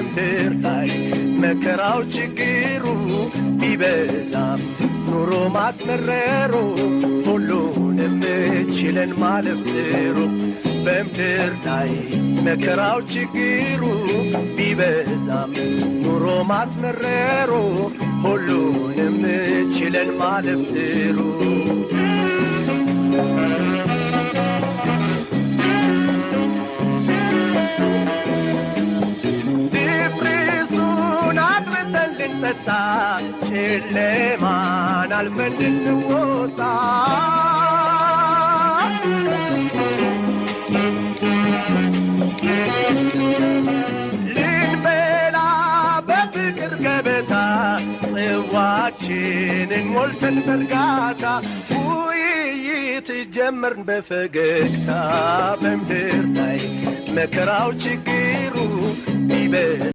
በምድር ላይ መከራው ችግሩ ቢበዛም ኑሮ ማስመረሩ ሁሉንም ችለን ማለፍ ጥሩ በምድር ላይ መከራው ችግሩ ቢበዛም ኑሮ ማስመረሩ ሁሉንም ችለን ማለፍ ጥሩ ልንጠጣ ጨለማን አልፈን ልንወጣ ልንበላ በፍቅር ገበታ ጽዋችንን ሞልተን በርጋታ ውይይት ጀመርን በፈገግታ በምድር ላይ መከራው ችግሩ ቢበዛ